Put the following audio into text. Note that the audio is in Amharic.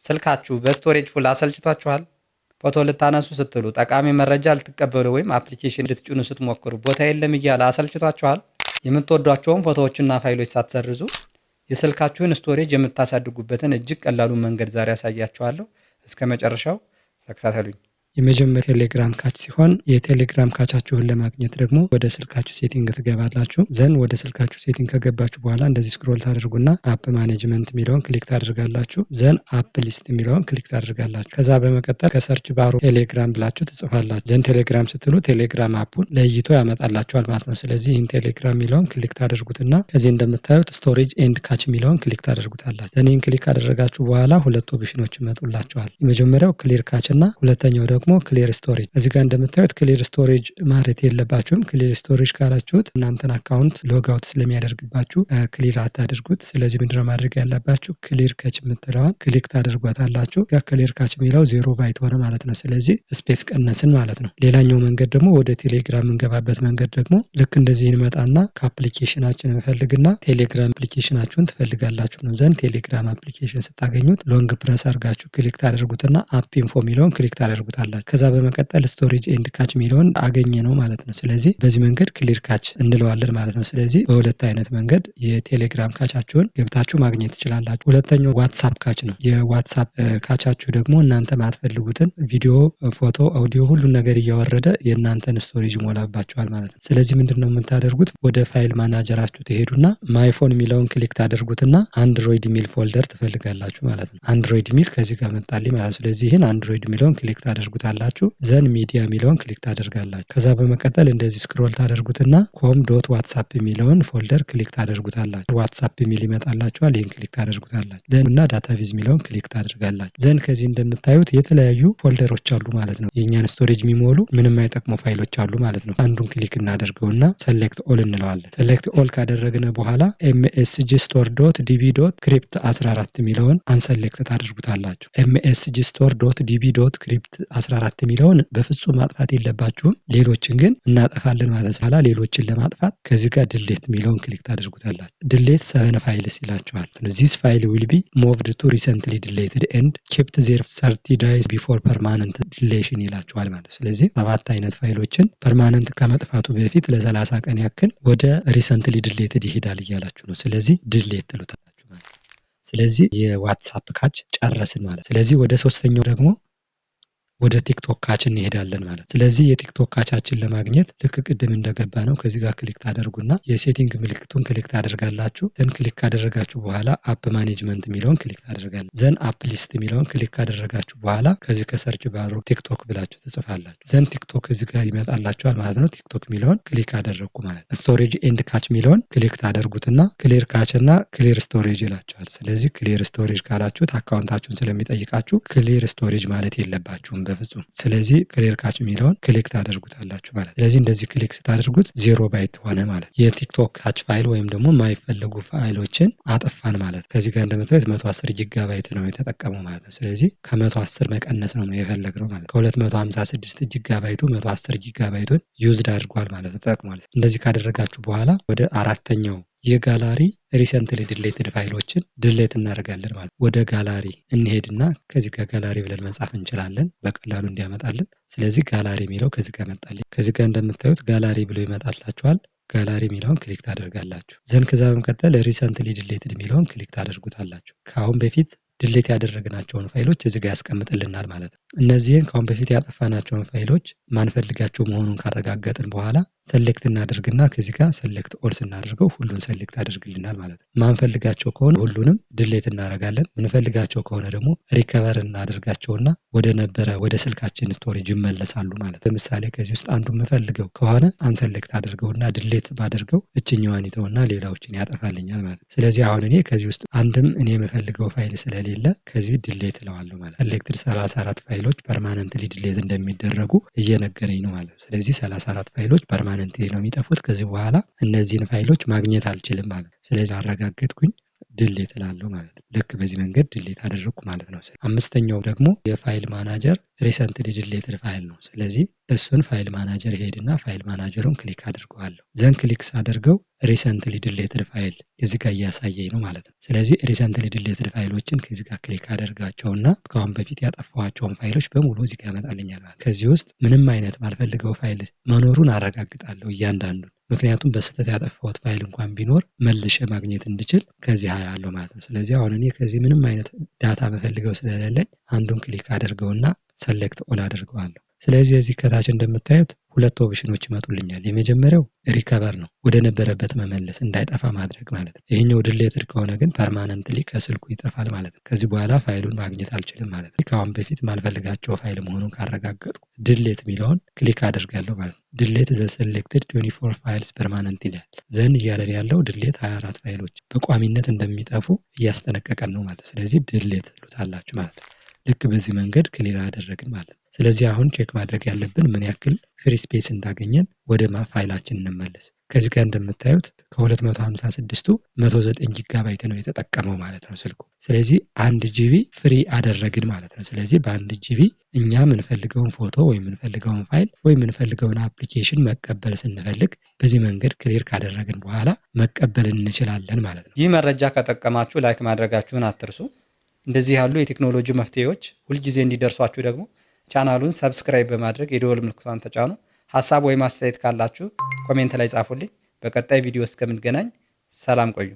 ስልካችሁ በስቶሬጅ ፉል አሰልችቷችኋል? ፎቶ ልታነሱ ስትሉ፣ ጠቃሚ መረጃ ልትቀበሉ ወይም አፕሊኬሽን ልትጭኑ ስትሞክሩ ቦታ የለም እያለ አሰልችቷችኋል? የምትወዷቸውን ፎቶዎችና ፋይሎች ሳትሰርዙ የስልካችሁን ስቶሬጅ የምታሳድጉበትን እጅግ ቀላሉን መንገድ ዛሬ ያሳያችኋለሁ። እስከ መጨረሻው ተከታተሉኝ። የመጀመሪያ ቴሌግራም ካች ሲሆን የቴሌግራም ካቻችሁን ለማግኘት ደግሞ ወደ ስልካችሁ ሴቲንግ ትገባላችሁ። ዘን ወደ ስልካችሁ ሴቲንግ ከገባችሁ በኋላ እንደዚህ ስክሮል ታደርጉና አፕ ማኔጅመንት የሚለውን ክሊክ ታደርጋላችሁ። ዘን አፕ ሊስት የሚለውን ክሊክ ታደርጋላችሁ። ከዛ በመቀጠል ከሰርች ባሩ ቴሌግራም ብላችሁ ትጽፋላችሁ። ዘን ቴሌግራም ስትሉ ቴሌግራም አፑን ለይቶ ያመጣላችኋል ማለት ነው። ስለዚህ ይህን ቴሌግራም የሚለውን ክሊክ ታደርጉትና ከዚህ እንደምታዩት ስቶሬጅ ኤንድ ካች የሚለውን ክሊክ ታደርጉታላችሁ። ዘን ይህን ክሊክ ካደረጋችሁ በኋላ ሁለት ኦፕሽኖች ይመጡላችኋል። የመጀመሪያው ክሊር ካች እና ሁለተኛው ደግሞ ክሊር ስቶሬጅ። እዚህ ጋር እንደምታዩት ክሊር ስቶሬጅ ማለት የለባችሁም። ክሊር ስቶሬጅ ካላችሁት እናንተን አካውንት ሎግ አውት ስለሚያደርግባችሁ ክሊር አታደርጉት። ስለዚህ ምንድነው ማድረግ ያለባችሁ? ክሊር ካች የምትለዋን ክሊክ ታደርጓታላችሁ። ክሊር ካች የሚለው 0 ባይት ሆነ ማለት ነው። ስለዚህ ስፔስ ቀነስን ማለት ነው። ሌላኛው መንገድ ደግሞ ወደ ቴሌግራም የምንገባበት መንገድ ደግሞ ልክ እንደዚህ እንመጣና ከአፕሊኬሽናችን እንፈልግና ቴሌግራም አፕሊኬሽናችሁን ትፈልጋላችሁ ነው። ዘንድ ቴሌግራም አፕሊኬሽን ስታገኙት ሎንግ ፕረስ አድርጋችሁ ክሊክ ታደርጉትና አፕ ኢንፎ የሚለውን ክሊክ ታደርጉታላችሁ። ከዛ በመቀጠል ስቶሬጅ ኤንድ ካች የሚለውን አገኘ ነው ማለት ነው። ስለዚህ በዚህ መንገድ ክሊር ካች እንለዋለን ማለት ነው። ስለዚህ በሁለት አይነት መንገድ የቴሌግራም ካቻችሁን ገብታችሁ ማግኘት ትችላላችሁ። ሁለተኛው ዋትሳፕ ካች ነው። የዋትሳፕ ካቻችሁ ደግሞ እናንተ ማትፈልጉትን ቪዲዮ፣ ፎቶ፣ አውዲዮ ሁሉን ነገር እያወረደ የእናንተን ስቶሬጅ ይሞላባችኋል ማለት ነው። ስለዚህ ምንድነው የምታደርጉት? ወደ ፋይል ማናጀራችሁ ትሄዱና ማይፎን የሚለውን ክሊክ ታደርጉትና አንድሮይድ የሚል ፎልደር ትፈልጋላችሁ ማለት ነው። አንድሮይድ የሚል ከዚህ ጋር መጣልኝ ማለት ነው። ስለዚህ ይህን አንድሮይድ የሚለውን ክሊክ ታደርጉታላችሁ። ዘን ሚዲያ የሚለውን ክሊክ ታደርጋላችሁ። ከዛ በመቀጠል እንደዚህ ስክሮል ታደርጉትና ኮም ዶት ዋትሳፕ የሚለውን ፎልደር ክሊክ ታደርጉታላችሁ። ዋትሳፕ የሚል ይመጣላችኋል። ይህን ክሊክ ታደርጉታላችሁ። ዘን እና ዳታቤዝ የሚለውን ክሊክ ታደርጋላችሁ። ዘን ከዚህ እንደምታዩት የተለያዩ ፎልደሮች አሉ ማለት ነው። የእኛን ስቶሬጅ የሚሞሉ ምንም አይጠቅሙ ፋይሎች አሉ ማለት ነው። አንዱን ክሊክ እናደርገውና ሰሌክት ኦል እንለዋለን። ሰሌክት ኦል ካደረግን በኋላ ኤምኤስጂ ስቶር ዶት ዲቢ ዶት ክሪፕት 14 የሚለውን አንሰሌክት ታደርጉታላችሁ። ኤምኤስጂ ስቶር ዶት ዲቢ ዶት ክሪፕት 14 የሚለውን በፍጹም ማጥፋት የለባችሁም። ሌሎችን ግን እናጠፋለን ማለት ነው። ኋላ ሌሎችን ለማጥፋት ከዚህ ጋር ድሌት የሚለውን ክሊክ ታደርጉታላችሁ። ድሌት 7 ፋይልስ ይላችኋል። ዚስ ፋይል ዊል ቢ ሞቭድ ቱ ሪሰንትሊ ዲሌትድ ኤንድ ኬፕት ዜር 30 ዳይስ ቢፎር ፐርማነንት ዲሌሽን ይላችኋል ማለት። ስለዚህ 7 አይነት ፋይሎችን ፐርማነንት ከመጥፋቱ በፊት ለ30 ቀን ያክል ወደ ሪሰንትሊ ዲሌትድ ይሄዳል እያላችሁ ነው። ስለዚህ ድሌት ትሉታላችሁ ማለት። ስለዚህ የዋትሳፕ ካች ጨረስን ማለት። ስለዚህ ወደ ሶስተኛው ደግሞ ወደ ቲክቶክ ካች እንሄዳለን ማለት። ስለዚህ የቲክቶክ ካቻችን ለማግኘት ልክ ቅድም እንደገባ ነው ከዚህ ጋር ክሊክ ታደርጉና የሴቲንግ ምልክቱን ክሊክ ታደርጋላችሁ። ዘን ክሊክ ካደረጋችሁ በኋላ አፕ ማኔጅመንት የሚለውን ክሊክ ታደርጋላችሁ። ዘን አፕ ሊስት የሚለውን ክሊክ ካደረጋችሁ በኋላ ከዚህ ከሰርች ባሩ ቲክቶክ ብላችሁ ትጽፋላችሁ። ዘን ቲክቶክ እዚህ ጋር ይመጣላችኋል ማለት ነው። ቲክቶክ የሚለውን ክሊክ አደረግኩ ማለት። ስቶሬጅ ኤንድ ካች የሚለውን ክሊክ ታደርጉትና ክሊር ካች እና ክሊር ስቶሬጅ ይላችኋል። ስለዚህ ክሊር ስቶሬጅ ካላችሁት አካውንታችሁን ስለሚጠይቃችሁ ክሊር ስቶሬጅ ማለት የለባችሁም በፍጹም። ስለዚህ ክሊር ካች የሚለውን ክሊክ ታደርጉታላችሁ ማለት። ስለዚህ እንደዚህ ክሊክ ስታደርጉት 0 ባይት ሆነ ማለት። የቲክቶክ ካች ፋይል ወይም ደግሞ የማይፈለጉ ፋይሎችን አጠፋን ማለት። ከዚህ ጋር እንደምታዩት 110 ጊጋባይት ነው የተጠቀመው ማለት ነው። ስለዚህ ከ110 መቀነስ ነው የፈለግነው ማለት። ከ256 ጊጋባይቱ 110 ጊጋባይቱን ዩዝድ አድርጓል ማለት ተጠቅሟል። እንደዚህ ካደረጋችሁ በኋላ ወደ አራተኛው የጋላሪ ሪሰንትሊ ዲሌትድ ፋይሎችን ድሌት እናደርጋለን ማለት። ወደ ጋላሪ እንሄድና ከዚህ ጋር ጋላሪ ብለን መጻፍ እንችላለን በቀላሉ እንዲያመጣልን። ስለዚህ ጋላሪ የሚለው ከዚህ ጋር መጣልኝ። ከዚህ ጋር እንደምታዩት ጋላሪ ብሎ ይመጣላችኋል። ጋላሪ የሚለውን ክሊክ ታደርጋላችሁ። ዘን ከዛ በመቀጠል ሪሰንትሊ ዲሌትድ የሚለውን ክሊክ ታደርጉታላችሁ። ከአሁን በፊት ድሌት ያደረግናቸውን ፋይሎች እዚህ ጋር ያስቀምጥልናል ማለት ነው። እነዚህን ከአሁን በፊት ያጠፋናቸውን ፋይሎች ማንፈልጋቸው መሆኑን ካረጋገጥን በኋላ ሰሌክት እናደርግና ከዚህ ጋር ሰሌክት ኦል ስናደርገው ሁሉን ሰሌክት ያደርግልናል ማለት ነው። ማንፈልጋቸው ከሆነ ሁሉንም ድሌት እናደርጋለን። ምንፈልጋቸው ከሆነ ደግሞ ሪከቨር እናደርጋቸውና ወደ ስልካችን ስቶሬጅ ይመለሳሉ ማለት። ለምሳሌ ከዚህ ውስጥ አንዱን የምፈልገው ከሆነ አንሰሌክት አድርገውና ድሌት ባደርገው እችኛዋን ይተውና ሌላዎችን ያጠፋልኛል ማለት። ስለዚህ አሁን እኔ ከዚህ ውስጥ አንድም እኔ የምፈልገው ፋይል ስለሌለ ከዚህ ድሌት እለዋለሁ ማለት። ሰሌክትድ 34 ፋይሎች ፐርማነንትሊ ድሌት እንደሚደረጉ እየነገረኝ ነው ማለት። ስለዚህ 34 ፋይሎች ፐርማነንትሊ ነው የሚጠፉት። ከዚህ በኋላ እነዚህን ፋይሎች ማግኘት አልችልም ማለት። ስለዚህ አረጋገጥኩኝ። ድሌት እላለሁ ማለት ነው። ልክ በዚህ መንገድ ድሌት አደረግኩ ማለት ነው። አምስተኛው ደግሞ የፋይል ማናጀር ሪሰንትሊ ድሌትድ ፋይል ነው። ስለዚህ እሱን ፋይል ማናጀር ሄድና ፋይል ማናጀሩን ክሊክ አድርገዋለሁ። ዘን ክሊክ ሳደርገው ሪሰንትሊ ድሌትድ ፋይል እዚህ ጋር እያሳየኝ ነው ማለት ነው። ስለዚህ ሪሰንትሊ ድሌትድ ፋይሎችን ከዚህ ጋር ክሊክ አደርጋቸውና እስካሁን በፊት ያጠፋኋቸውን ፋይሎች በሙሉ እዚህ ጋር ያመጣልኛል ማለት ነው። ከዚህ ውስጥ ምንም አይነት ማልፈልገው ፋይል መኖሩን አረጋግጣለሁ እያንዳንዱን። ምክንያቱም በስህተት ያጠፋሁት ፋይል እንኳን ቢኖር መልሼ ማግኘት እንድችል ከዚህ አያለሁ ማለት ነው። ስለዚህ አሁን እኔ ከዚህ ምንም አይነት ዳታ መፈልገው ስለሌለኝ አንዱን ክሊክ አደርገውና ሰሌክት ኦል አደርገዋለሁ። ስለዚህ እዚህ ከታች እንደምታዩት ሁለት ኦፕሽኖች ይመጡልኛል። የመጀመሪያው ሪከቨር ነው፣ ወደ ነበረበት መመለስ እንዳይጠፋ ማድረግ ማለት ነው። ይሄኛው ድሌትድ ከሆነ ግን ፐርማነንትሊ ከስልኩ ይጠፋል ማለት ነው። ከዚህ በኋላ ፋይሉን ማግኘት አልችልም ማለት ነው። ከአሁን በፊት ማልፈልጋቸው ፋይል መሆኑን ካረጋገጥኩ ድሌት የሚለውን ክሊክ አደርጋለሁ ማለት ነው። ድሌት ዘ ሴሌክትድ 24 ፋይልስ ፐርማነንት ይላል። ዘን እያለን ያለው ድሌት 24 ፋይሎች በቋሚነት እንደሚጠፉ እያስጠነቀቀን ነው ማለት ነው። ስለዚህ ድሌት ትሉታላችሁ ማለት ነው። ልክ በዚህ መንገድ ክሊር አደረግን ማለት ነው። ስለዚህ አሁን ቼክ ማድረግ ያለብን ምን ያክል ፍሪ ስፔስ እንዳገኘን ወደ ፋይላችን እንመለስ። ከዚህ ጋር እንደምታዩት ከ256ቱ 109 ጊጋባይት ነው የተጠቀመው ማለት ነው ስልኩ። ስለዚህ 1 ጂቢ ፍሪ አደረግን ማለት ነው። ስለዚህ በ1 ጂቢ እኛ የምንፈልገውን ፎቶ ወይም የምንፈልገውን ፋይል ወይም የምንፈልገውን አፕሊኬሽን መቀበል ስንፈልግ በዚህ መንገድ ክሊር ካደረግን በኋላ መቀበል እንችላለን ማለት ነው። ይህ መረጃ ከጠቀማችሁ ላይክ ማድረጋችሁን አትርሱ። እንደዚህ ያሉ የቴክኖሎጂ መፍትሄዎች ሁልጊዜ እንዲደርሷችሁ ደግሞ ቻናሉን ሰብስክራይብ በማድረግ የደወል ምልክቷን ተጫኑ። ሀሳብ ወይም አስተያየት ካላችሁ ኮሜንት ላይ ጻፉልኝ። በቀጣይ ቪዲዮ እስከምንገናኝ ሰላም ቆዩ።